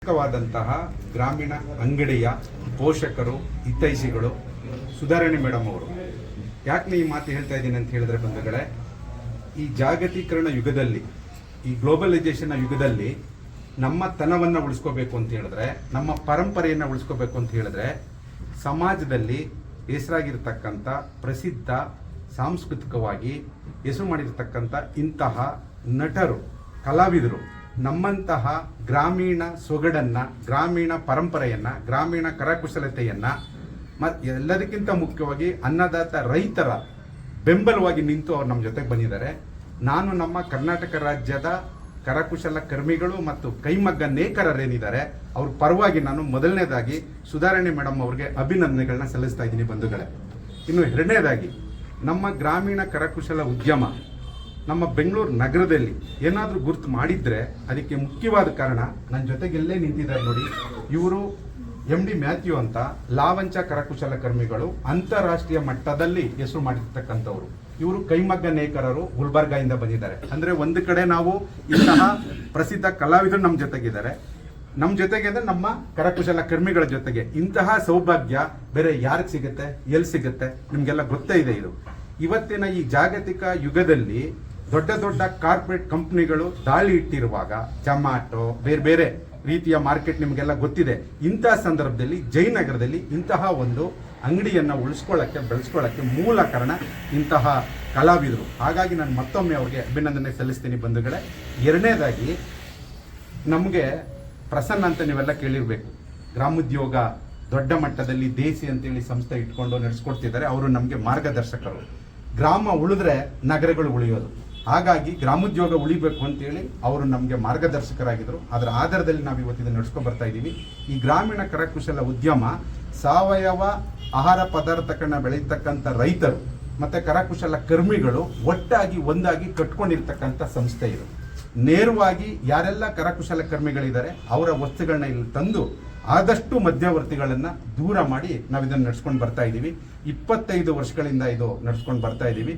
ಪ್ರಸಿದ್ಧವಾದಂತಹ ಗ್ರಾಮೀಣ ಅಂಗಡಿಯ ಪೋಷಕರು ಹಿತೈಷಿಗಳು ಸುಧಾರಣೆ ಮೇಡಮ್ ಅವರು. ಯಾಕೆ ಈ ಮಾತು ಹೇಳ್ತಾ ಇದ್ದೀನಿ ಅಂತ ಹೇಳಿದ್ರೆ ಬಂಧುಗಳೇ, ಈ ಜಾಗತೀಕರಣ ಯುಗದಲ್ಲಿ, ಈ ಗ್ಲೋಬಲೈಸೇಷನ್ ಯುಗದಲ್ಲಿ ನಮ್ಮ ತನವನ್ನು ಉಳಿಸ್ಕೋಬೇಕು ಅಂತ ಹೇಳಿದ್ರೆ, ನಮ್ಮ ಪರಂಪರೆಯನ್ನು ಉಳಿಸ್ಕೋಬೇಕು ಅಂತ ಹೇಳಿದ್ರೆ, ಸಮಾಜದಲ್ಲಿ ಹೆಸರಾಗಿರ್ತಕ್ಕಂಥ ಪ್ರಸಿದ್ಧ ಸಾಂಸ್ಕೃತಿಕವಾಗಿ ಹೆಸರು ಮಾಡಿರ್ತಕ್ಕಂಥ ಇಂತಹ ನಟರು, ಕಲಾವಿದರು ನಮ್ಮಂತಹ ಗ್ರಾಮೀಣ ಸೊಗಡನ್ನ, ಗ್ರಾಮೀಣ ಪರಂಪರೆಯನ್ನ, ಗ್ರಾಮೀಣ ಕರಕುಶಲತೆಯನ್ನ ಎಲ್ಲದಕ್ಕಿಂತ ಮುಖ್ಯವಾಗಿ ಅನ್ನದಾತ ರೈತರ ಬೆಂಬಲವಾಗಿ ನಿಂತು ಅವ್ರು ನಮ್ಮ ಜೊತೆಗೆ ಬಂದಿದ್ದಾರೆ. ನಾನು ನಮ್ಮ ಕರ್ನಾಟಕ ರಾಜ್ಯದ ಕರಕುಶಲ ಕರ್ಮಿಗಳು ಮತ್ತು ಕೈಮಗ್ಗ ನೇಕಾರರೇನಿದ್ದಾರೆ ಅವ್ರ ಪರವಾಗಿ ನಾನು ಮೊದಲನೇದಾಗಿ ಸುಧಾರಣೆ ಮೇಡಮ್ ಅವ್ರಿಗೆ ಅಭಿನಂದನೆಗಳನ್ನ ಸಲ್ಲಿಸ್ತಾ ಇದ್ದೀನಿ ಬಂಧುಗಳೇ. ಇನ್ನು ಎರಡನೇದಾಗಿ ನಮ್ಮ ಗ್ರಾಮೀಣ ಕರಕುಶಲ ಉದ್ಯಮ ನಮ್ಮ ಬೆಂಗಳೂರು ನಗರದಲ್ಲಿ ಏನಾದರೂ ಗುರುತು ಮಾಡಿದ್ರೆ ಅದಕ್ಕೆ ಮುಖ್ಯವಾದ ಕಾರಣ ನನ್ನ ಜೊತೆಗೆಲ್ಲೇ ನಿಂತಿದ್ದಾರೆ ನೋಡಿ, ಇವರು MD ಮ್ಯಾಥ್ಯೂ ಅಂತ ಲಾವಂಚ ಕರಕುಶಲ ಕರ್ಮಿಗಳು, ಅಂತಾರಾಷ್ಟ್ರೀಯ ಮಟ್ಟದಲ್ಲಿ ಹೆಸರು ಮಾಡಿರ್ತಕ್ಕಂಥವ್ರು. ಇವರು ಕೈಮಗ್ಗ ನೇಕಾರರು, ಗುಲ್ಬರ್ಗಾಯಿಂದ ಬಂದಿದ್ದಾರೆ. ಅಂದ್ರೆ ಒಂದು ಕಡೆ ನಾವು ಇಂತಹ ಪ್ರಸಿದ್ಧ ಕಲಾವಿದರು ನಮ್ಮ ಜೊತೆಗಿದ್ದಾರೆ, ನಮ್ಮ ಜೊತೆಗೆ ಅಂದ್ರೆ ನಮ್ಮ ಕರಕುಶಲ ಕರ್ಮಿಗಳ ಜೊತೆಗೆ. ಇಂತಹ ಸೌಭಾಗ್ಯ ಬೇರೆ ಯಾರಿಗೆ ಸಿಗುತ್ತೆ, ಎಲ್ಲಿ ಸಿಗುತ್ತೆ? ನಿಮ್ಗೆಲ್ಲ ಗೊತ್ತೇ ಇದೆ. ಇದು ಇವತ್ತಿನ ಈ ಜಾಗತಿಕ ಯುಗದಲ್ಲಿ ದೊಡ್ಡ ದೊಡ್ಡ ಕಾರ್ಪೊರೇಟ್ ಕಂಪ್ನಿಗಳು ದಾಳಿ ಇಟ್ಟಿರುವಾಗ, ಜೊಮ್ಯಾಟೊ, ಬೇರೆ ಬೇರೆ ರೀತಿಯ ಮಾರ್ಕೆಟ್ ನಿಮಗೆಲ್ಲ ಗೊತ್ತಿದೆ. ಇಂತಹ ಸಂದರ್ಭದಲ್ಲಿ ಜಯನಗರದಲ್ಲಿ ಇಂತಹ ಒಂದು ಅಂಗಡಿಯನ್ನು ಉಳಿಸ್ಕೊಳ್ಳಕ್ಕೆ, ಬೆಳೆಸ್ಕೊಳ್ಳಕ್ಕೆ ಮೂಲ ಕಾರಣ ಇಂತಹ ಕಲಾವಿದರು. ಹಾಗಾಗಿ ನಾನು ಮತ್ತೊಮ್ಮೆ ಅವ್ರಿಗೆ ಅಭಿನಂದನೆ ಸಲ್ಲಿಸ್ತೀನಿ ಬಂಧುಗಳೇ. ಎರಡನೇದಾಗಿ ನಮಗೆ ಪ್ರಸನ್ನ ಅಂತ ನೀವೆಲ್ಲ ಕೇಳಿರ್ಬೇಕು, ಗ್ರಾಮೋದ್ಯೋಗ ದೊಡ್ಡ ಮಟ್ಟದಲ್ಲಿ ದೇಸಿ ಅಂತೇಳಿ ಸಂಸ್ಥೆ ಇಟ್ಕೊಂಡು ನಡೆಸ್ಕೊಡ್ತಿದ್ದಾರೆ. ಅವರು ನಮಗೆ ಮಾರ್ಗದರ್ಶಕರು. ಗ್ರಾಮ ಉಳಿದ್ರೆ ನಗರಗಳು ಉಳಿಯೋದು. ಹಾಗಾಗಿ ಗ್ರಾಮೋದ್ಯೋಗ ಉಳಿಬೇಕು ಅಂತೇಳಿ ಅವರು ನಮಗೆ ಮಾರ್ಗದರ್ಶಕರಾಗಿದ್ದರು. ಅದರ ಆಧಾರದಲ್ಲಿ ನಾವು ಇವತ್ತಿನ ನಡೆಸ್ಕೊಂಡು ಬರ್ತಾ ಇದ್ದೀವಿ. ಈ ಗ್ರಾಮೀಣ ಕರಕುಶಲ ಉದ್ಯಮ ಸಾವಯವ ಆಹಾರ ಪದಾರ್ಥಗಳನ್ನ ಬೆಳೀತಕ್ಕಂಥ ರೈತರು ಮತ್ತೆ ಕರಕುಶಲ ಕರ್ಮಿಗಳು ಒಟ್ಟಾಗಿ ಒಂದಾಗಿ ಕಟ್ಕೊಂಡಿರ್ತಕ್ಕಂಥ ಸಂಸ್ಥೆ ಇದು. ನೇರವಾಗಿ ಯಾರೆಲ್ಲ ಕರಕುಶಲ ಕರ್ಮಿಗಳಿದ್ದಾರೆ ಅವರ ವಸ್ತುಗಳನ್ನ ಇಲ್ಲಿ ತಂದು ಆದಷ್ಟು ಮಧ್ಯವರ್ತಿಗಳನ್ನ ದೂರ ಮಾಡಿ ನಾವು ಇದನ್ನು ನಡೆಸ್ಕೊಂಡು ಬರ್ತಾ ಇದ್ದೀವಿ. 25 ವರ್ಷಗಳಿಂದ ಇದು ನಡೆಸ್ಕೊಂಡು ಬರ್ತಾ ಇದ್ದೀವಿ.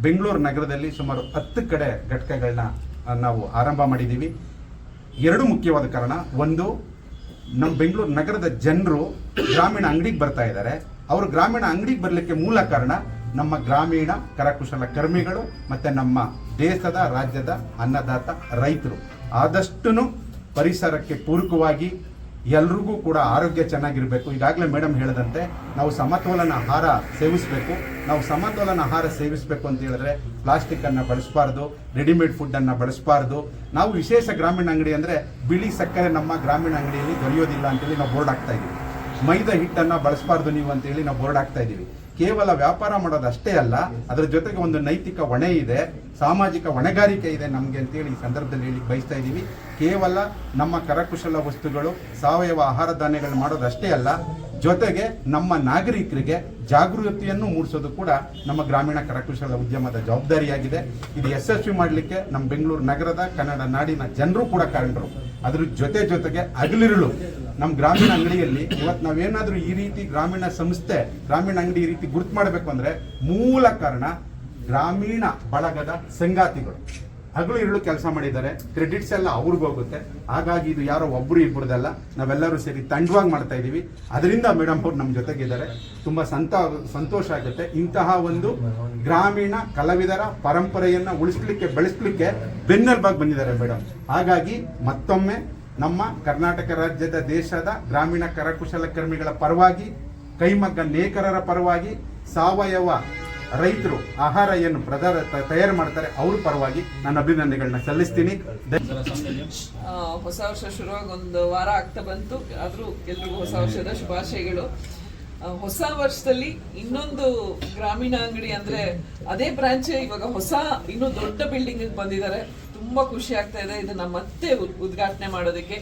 ಬೆಂಗಳೂರು ನಗರದಲ್ಲಿ ಸುಮಾರು 10 ಕಡೆ ಘಟಕಗಳನ್ನ ನಾವು ಆರಂಭ ಮಾಡಿದ್ದೀವಿ. ಎರಡು ಮುಖ್ಯವಾದ ಕಾರಣ, ಒಂದು ನಮ್ಮ ಬೆಂಗಳೂರು ನಗರದ ಜನರು ಗ್ರಾಮೀಣ ಅಂಗಡಿಗೆ ಬರ್ತಾ ಇದ್ದಾರೆ. ಅವರು ಗ್ರಾಮೀಣ ಅಂಗಡಿಗೆ ಬರಲಿಕ್ಕೆ ಮೂಲ ಕಾರಣ ನಮ್ಮ ಗ್ರಾಮೀಣ ಕರಕುಶಲ ಕರ್ಮಿಗಳು ಮತ್ತೆ ನಮ್ಮ ದೇಶದ ರಾಜ್ಯದ ಅನ್ನದಾತ ರೈತರು. ಆದಷ್ಟು ಪರಿಸರಕ್ಕೆ ಪೂರಕವಾಗಿ ಎಲ್ರಿಗೂ ಕೂಡ ಆರೋಗ್ಯ ಚೆನ್ನಾಗಿರಬೇಕು. ಈಗಾಗಲೇ ಮೇಡಮ್ ಹೇಳಿದಂತೆ ನಾವು ಸಮತೋಲನ ಆಹಾರ ಸೇವಿಸಬೇಕು. ನಾವು ಸಮತೋಲನ ಆಹಾರ ಸೇವಿಸಬೇಕು ಅಂತ ಹೇಳಿದ್ರೆ ಪ್ಲಾಸ್ಟಿಕ್ ಅನ್ನ ಬಳಸಬಾರ್ದು, ರೆಡಿಮೇಡ್ ಫುಡ್ ಅನ್ನ ಬಳಸಬಾರ್ದು. ನಾವು ವಿಶೇಷ ಗ್ರಾಮೀಣ ಅಂಗಡಿ ಅಂದ್ರೆ ಬಿಳಿ ಸಕ್ಕರೆ ನಮ್ಮ ಗ್ರಾಮೀಣ ಅಂಗಡಿಯಲ್ಲಿ ದೊರೆಯೋದಿಲ್ಲ ಅಂತೇಳಿ ನಾವು ಬೋರ್ಡ್ ಹಾಕ್ತಾ ಇದೀವಿ. ಮೈದಾ ಹಿಟ್ಟನ್ನ ಬಳಸಬಾರ್ದು ನೀವು ಅಂತೇಳಿ ನಾವು ಬೋರ್ಡ್ ಹಾಕ್ತಾ ಇದೀವಿ. ಕೇವಲ ವ್ಯಾಪಾರ ಮಾಡೋದು ಅಷ್ಟೇ ಅಲ್ಲ, ಅದರ ಜೊತೆಗೆ ಒಂದು ನೈತಿಕ ಹೊಣೆ ಇದೆ, ಸಾಮಾಜಿಕ ಹೊಣೆಗಾರಿಕೆ ಇದೆ ನಮಗೆ ಅಂತೇಳಿ ಈ ಸಂದರ್ಭದಲ್ಲಿ ಹೇಳಿ ಬಯಸ್ತಾ ಇದ್ದೀವಿ. ಕೇವಲ ನಮ್ಮ ಕರಕುಶಲ ವಸ್ತುಗಳು, ಸಾವಯವ ಆಹಾರ ಧಾನ್ಯಗಳು ಮಾಡೋದು ಅಷ್ಟೇ ಅಲ್ಲ, ಜೊತೆಗೆ ನಮ್ಮ ನಾಗರಿಕರಿಗೆ ಜಾಗೃತಿಯನ್ನು ಮೂಡಿಸೋದು ಕೂಡ ನಮ್ಮ ಗ್ರಾಮೀಣ ಕರಕುಶಲ ಉದ್ಯಮದ ಜವಾಬ್ದಾರಿಯಾಗಿದೆ. ಇದು ಯಶಸ್ವಿ ಮಾಡಲಿಕ್ಕೆ ನಮ್ಮ ಬೆಂಗಳೂರು ನಗರದ, ಕನ್ನಡ ನಾಡಿನ ಜನರು ಕೂಡ ಕಾರಣರು. ಅದ್ರ ಜೊತೆಗೆ ಹಗಲಿರುಳು ನಮ್ಮ ಗ್ರಾಮೀಣ ಅಂಗಡಿಯಲ್ಲಿ ಇವತ್ತು ನಾವೇನಾದ್ರೂ ಈ ರೀತಿ ಗ್ರಾಮೀಣ ಸಂಸ್ಥೆ, ಗ್ರಾಮೀಣ ಅಂಗಡಿ ಈ ರೀತಿ ಗುರುತು ಮಾಡಬೇಕು ಅಂದ್ರೆ ಮೂಲ ಕಾರಣ ಗ್ರಾಮೀಣ ಬಳಗದ ಸಂಗಾತಿಗಳು ಹಗಲು ಇರುಳು ಕೆಲಸ ಮಾಡಿದ್ದಾರೆ. ಕ್ರೆಡಿಟ್ಸ್ ಎಲ್ಲ ಅವ್ರಿಗೆ ಹೋಗುತ್ತೆ. ಹಾಗಾಗಿ ಇದು ಯಾರೋ ಒಬ್ಬರು ಇಬ್ಬರದಲ್ಲ, ನಾವೆಲ್ಲರೂ ಸೇರಿ ತಂಡವಾಗಿ ಮಾಡ್ತಾ ಇದ್ದೀವಿ. ಅದರಿಂದ ಮೇಡಮ್ ಅವ್ರು ನಮ್ಮ ಜೊತೆಗಿದ್ದಾರೆ. ತುಂಬಾ ಸಂತೋಷ ಆಗುತ್ತೆ. ಇಂತಹ ಒಂದು ಗ್ರಾಮೀಣ ಕಲಾವಿದರ ಪರಂಪರೆಯನ್ನ ಉಳಿಸ್ಲಿಕ್ಕೆ, ಬೆಳೆಸ್ಲಿಕ್ಕೆ ಬೆನ್ನೆಲುಬಾಗಿ ಬಂದಿದ್ದಾರೆ ಮೇಡಮ್. ಹಾಗಾಗಿ ಮತ್ತೊಮ್ಮೆ ನಮ್ಮ ಕರ್ನಾಟಕ ರಾಜ್ಯದ, ದೇಶದ ಗ್ರಾಮೀಣ ಕರಕುಶಲ ಕರ್ಮಿಗಳ ಪರವಾಗಿ, ಕೈಮಗ್ಗ ನೇಕಾರರ ಪರವಾಗಿ, ಸಾವಯವ ರೈತರು ಆಹಾರ ಏನು ತಯಾರು ಮಾಡ್ತಾರೆ ಅವ್ರ ಪರವಾಗಿ ನಾನು ಅಭಿನಂದನೆಗಳನ್ನ ಸಲ್ಲಿಸ್ತೀನಿ. ಹೊಸ ವರ್ಷ ಶುರುವಾಗಿ ಒಂದು ವಾರ ಆಗ್ತಾ ಬಂತು. ಆದ್ರೂ ಎಲ್ರಿಗೂ ಹೊಸ ವರ್ಷದ ಶುಭಾಶಯಗಳು. ಹೊಸ ವರ್ಷದಲ್ಲಿ ಇನ್ನೊಂದು ಗ್ರಾಮೀಣ ಅಂಗಡಿ ಅಂದ್ರೆ ಅದೇ ಬ್ರಾಂಚ್ ಇವಾಗ ಹೊಸ ಇನ್ನೂ ದೊಡ್ಡ ಬಿಲ್ಡಿಂಗ್ ಬಂದಿದ್ದಾರೆ. ತುಂಬಾ ಖುಷಿ ಆಗ್ತಾ ಇದೆ ಇದನ್ನ ಮತ್ತೆ ಉದ್ಘಾಟನೆ ಮಾಡೋದಕ್ಕೆ.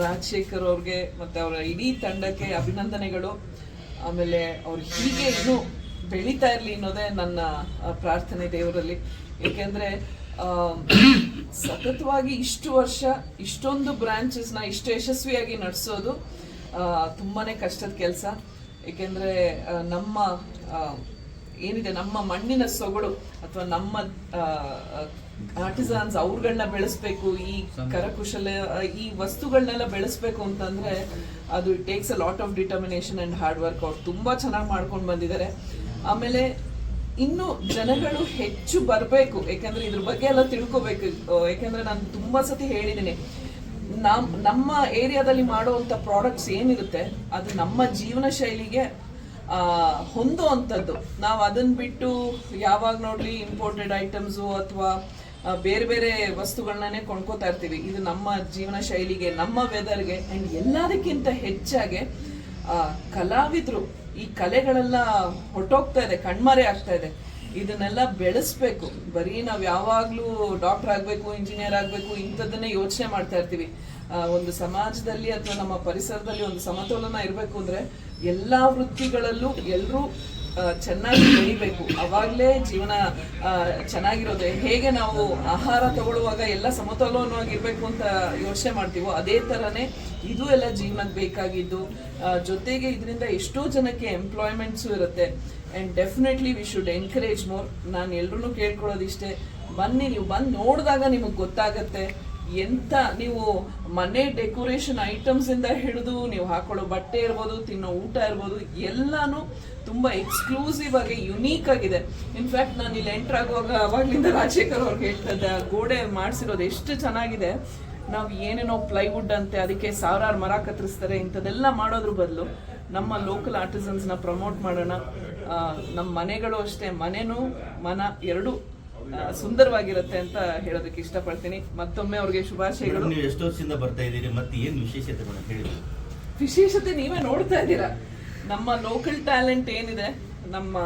ರಾಜಶೇಖರ್ ಅವ್ರಿಗೆ ಮತ್ತೆ ಅವರ ಇಡೀ ತಂಡಕ್ಕೆ ಅಭಿನಂದನೆಗಳು. ಆಮೇಲೆ ಅವ್ರು ಹೀಗೆ ಇನ್ನೂ ಬೆಳೀತಾ ಇರಲಿ ಅನ್ನೋದೇ ನನ್ನ ಪ್ರಾರ್ಥನೆ ದೇವರಲ್ಲಿ. ಏಕೆಂದ್ರೆ ಸತತವಾಗಿ ಇಷ್ಟು ವರ್ಷ ಇಷ್ಟೊಂದು ಬ್ರಾಂಚಸ್ನ ಇಷ್ಟು ಯಶಸ್ವಿಯಾಗಿ ನಡೆಸೋದು ತುಂಬಾನೇ ಕಷ್ಟದ ಕೆಲಸ. ಏಕೆಂದ್ರೆ ನಮ್ಮ ಏನಿದೆ ನಮ್ಮ ಮಣ್ಣಿನ ಸೊಗಡು ಅಥವಾ ನಮ್ಮ ಆರ್ಟಿಸನ್ಸ್ ಅವ್ರಗಳನ್ನ ಬೆಳೆಸ್ಬೇಕು, ಈ ಕರಕುಶಲ ಈ ವಸ್ತುಗಳನ್ನೆಲ್ಲ ಬೆಳೆಸ್ಬೇಕು ಅಂತಂದ್ರೆ ಅದು it takes a lot of determination and hard work. ಅವ್ರು ತುಂಬಾ ಚೆನ್ನಾಗಿ ಮಾಡ್ಕೊಂಡು ಬಂದಿದ್ದಾರೆ. ಆಮೇಲೆ ಇನ್ನು ಜನಗಳು ಹೆಚ್ಚು ಬರಬೇಕು, ಯಾಕಂದ್ರೆ ಇದ್ರ ಬಗ್ಗೆ ಎಲ್ಲ ತಿಳ್ಕೊಬೇಕು. ಯಾಕಂದ್ರೆ ನಾನು ತುಂಬಾ ಸತಿ ಹೇಳಿದ್ದೀನಿ, ನಮ್ಮ ಏರಿಯಾದಲ್ಲಿ ಮಾಡುವಂತ ಪ್ರಾಡಕ್ಟ್ಸ್ ಏನಿರುತ್ತೆ ಅದು ನಮ್ಮ ಜೀವನ ಶೈಲಿಗೆ ಹೊಂದುವಂಥದ್ದು. ನಾವು ಅದನ್ನ ಬಿಟ್ಟು ಯಾವಾಗ ನೋಡ್ಲಿ ಇಂಪೋರ್ಟೆಡ್ ಐಟಮ್ಸು ಅಥವಾ ಬೇರೆ ಬೇರೆ ವಸ್ತುಗಳನ್ನೇ ಕೊಂಡ್ಕೋತಾ ಇರ್ತೀವಿ. ಇದು ನಮ್ಮ ಜೀವನ ಶೈಲಿಗೆ, ನಮ್ಮ ವೆದರ್ಗೆ ಅಂಡ್ ಎಲ್ಲದಕ್ಕಿಂತ ಹೆಚ್ಚಾಗಿ ಕಲಾವಿದರು ಈ ಕಲೆಗಳೆಲ್ಲ ಹೊರಟೋಗ್ತಾ ಇದೆ, ಕಣ್ಮರೆ ಆಗ್ತಾ ಇದೆ. ಇದನ್ನೆಲ್ಲ ಬೆಳೆಸ್ಬೇಕು. ಬರೀ ನಾವು ಯಾವಾಗ್ಲೂ ಡಾಕ್ಟರ್ ಆಗ್ಬೇಕು, ಇಂಜಿನಿಯರ್ ಆಗ್ಬೇಕು ಇಂಥದ್ದನ್ನೇ ಯೋಚನೆ ಮಾಡ್ತಾ ಇರ್ತೀವಿ. ಒಂದು ಸಮಾಜದಲ್ಲಿ ಅಥವಾ ನಮ್ಮ ಪರಿಸರದಲ್ಲಿ ಒಂದು ಸಮತೋಲನ ಇರಬೇಕು ಅಂದ್ರೆ ಎಲ್ಲಾ ವೃತ್ತಿಗಳಲ್ಲೂ ಎಲ್ಲರೂ ಚೆನ್ನಾಗಿ ಬೆಳಿಬೇಕು. ಅವಾಗಲೇ ಜೀವನ ಚೆನ್ನಾಗಿರೋದೆ. ಹೇಗೆ ನಾವು ಆಹಾರ ತಗೊಳ್ಳುವಾಗ ಎಲ್ಲ ಸಮತೋಲನವಾಗಿರ್ಬೇಕು ಅಂತ ಯೋಚನೆ ಮಾಡ್ತೀವೋ ಅದೇ ತರನೇ ಇದು ಎಲ್ಲ ಜೀವನಕ್ಕೆ ಬೇಕಾಗಿದ್ದು. ಜೊತೆಗೆ ಇದರಿಂದ ಎಷ್ಟೋ ಜನಕ್ಕೆ ಎಂಪ್ಲಾಯ್ಮೆಂಟ್ಸು ಇರುತ್ತೆ. And definitely we should encourage more. ನಾನು ಎಲ್ರೂ ಕೇಳ್ಕೊಳ್ಳೋದಿಷ್ಟೇ, ಬನ್ನಿ, ನೀವು ಬಂದು ನೋಡಿದಾಗ ನಿಮಗೆ ಗೊತ್ತಾಗತ್ತೆ ಎಂತ. ನೀವು ಮನೆ ಡೆಕೋರೇಷನ್ ಐಟಮ್ಸ್ ಇಂದ ಹಿಡಿದು ನೀವು ಹಾಕೊಳ್ಳೋ ಬಟ್ಟೆ ಇರ್ಬೋದು, ತಿನ್ನೋ ಊಟ ಇರ್ಬೋದು, ಎಲ್ಲಾನು ತುಂಬಾ ಎಕ್ಸ್ಕ್ಲೂಸಿವ್ ಆಗಿ ಯುನೀಕ್ ಆಗಿದೆ. ಇನ್ಫ್ಯಾಕ್ಟ್ ನಾನು ಇಲ್ಲಿ ಎಂಟರ್ ಆಗುವಾಗ ಅವಾಗ್ಲಿಂದ ರಾಜಶೇಖರ್ ಅವ್ರಿಗೆ ಹೇಳ್ತದೆ, ಗೋಡೆ ಮಾಡಿಸಿರೋದು ಎಷ್ಟು ಚೆನ್ನಾಗಿದೆ. ನಾವು ಏನೇನೋ ಪ್ಲೈವುಡ್ ಅಂತೆ ಅದಕ್ಕೆ ಸಾವಿರಾರು ಮರ ಕತ್ತರಿಸ್ತಾರೆ, ಇಂಥದ್ದೆಲ್ಲ ಮಾಡೋದ್ರ ಬದಲು ನಮ್ಮ ಲೋಕಲ್ ಆರ್ಟಿಸನ್ಸ್ನ ಪ್ರಮೋಟ್ ಮಾಡೋಣ. ನಮ್ಮ ಮನೆಗಳು ಅಷ್ಟೇ, ಮನೆನೂ ಮನ ಎರಡೂ ಸುಂದರವಾಗಿರುತ್ತೆ ಅಂತ ಹೇಳೋದಕ್ಕೆ ಇಷ್ಟಪಡ್ತೀನಿ. ಮತ್ತೊಮ್ಮೆ ಅವ್ರಿಗೆ ಶುಭಾಶಯಗಳು. ನೀವು ಎಷ್ಟು ವರ್ಷದಿಂದ ಬರ್ತಾ ಇದ್ದೀರಿ, ಮತ್ತೆ ಏನು ವಿಶೇಷತೆ ಹೇಳಿ? ವಿಶೇಷತೆ ನೀವೇ ನೋಡ್ತಾ ಇದ್ದೀರಾ. ನಮ್ಮ ಲೋಕಲ್ ಟ್ಯಾಲೆಂಟ್ ಏನಿದೆ, ನಮ್ಮ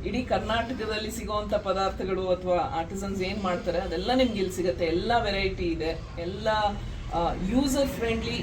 ಇಡೀ ಕರ್ನಾಟಕದಲ್ಲಿ ಸಿಗೋವಂಥ ಪದಾರ್ಥಗಳು ಅಥವಾ ಆರ್ಟಿಸನ್ಸ್ ಏನು ಮಾಡ್ತಾರೆ ಅದೆಲ್ಲ ನಿಮ್ಗೆ ಇಲ್ಲಿ ಸಿಗುತ್ತೆ. ಎಲ್ಲ ವೆರೈಟಿ ಇದೆ, ಎಲ್ಲ ಯೂಸರ್ ಫ್ರೆಂಡ್ಲಿ.